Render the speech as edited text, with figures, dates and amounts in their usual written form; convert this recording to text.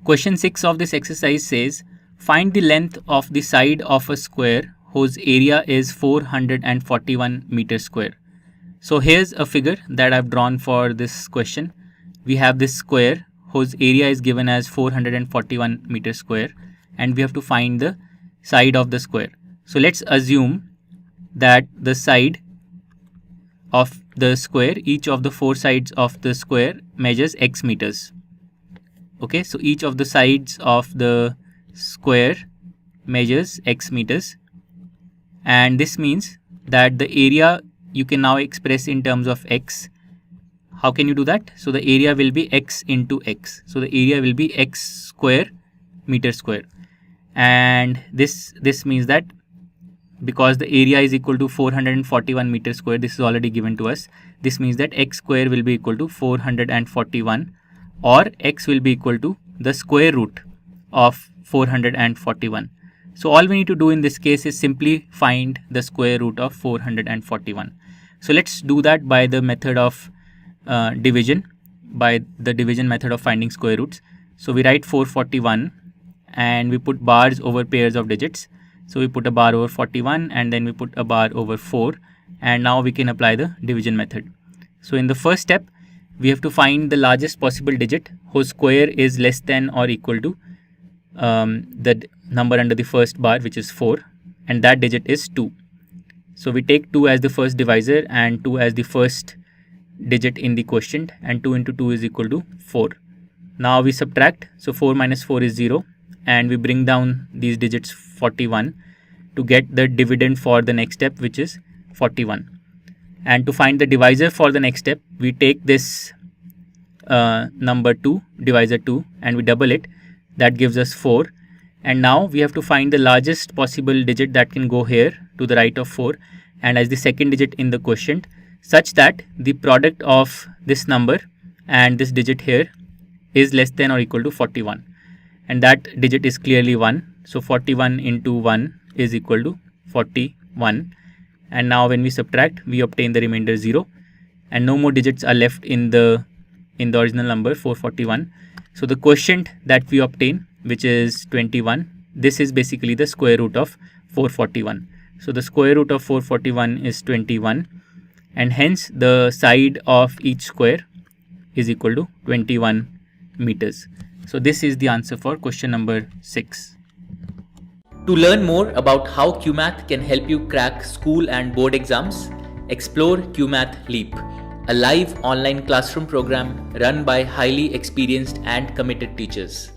Question 6 of this exercise says, find the length of the side of a square whose area is 441 meters square. So here's a figure that I've drawn for this question. We have this square whose area is given as 441 meters square, and we have to find the side of the square. So let's assume that the side of the square, each of the four sides of the square measures x meters. Okay, so each of the sides of the square measures x meters, and this means that the area you can now express in terms of x. How can you do that? So the area will be x into x. So the area will be x square meter square, and this means that because the area is equal to 441 meters square, this is already given to us. This means that x square will be equal to 441, or x will be equal to the square root of 441. So all we need to do in this case is simply find the square root of 441. So let's do that by the method of division, by the division method of finding square roots. So we write 441 and we put bars over pairs of digits. So we put a bar over 41 and then we put a bar over 4, and now we can apply the division method. So in the first step, we have to find the largest possible digit whose square is less than or equal to the number under the first bar, which is 4, and that digit is 2. So we take 2 as the first divisor and 2 as the first digit in the quotient, and 2 into 2 is equal to 4. Now we subtract, so 4 minus 4 is 0, and we bring down these digits 41 to get the dividend for the next step, which is 41. And to find the divisor for the next step, we take this number 2, divisor 2, and we double it. That gives us 4. And now we have to find the largest possible digit that can go here to the right of 4 and as the second digit in the quotient, such that the product of this number and this digit here is less than or equal to 41. And that digit is clearly 1. So 41 into 1 is equal to 41. And now when we subtract, we obtain the remainder 0, and no more digits are left in the original number 441. So the quotient that we obtain, which is 21, this is basically the square root of 441. So the square root of 441 is 21, and hence the side of each square is equal to 21 meters. So this is the answer for question number 6. To learn more about how Cuemath can help you crack school and board exams, explore Cuemath Leap, a live online classroom program run by highly experienced and committed teachers.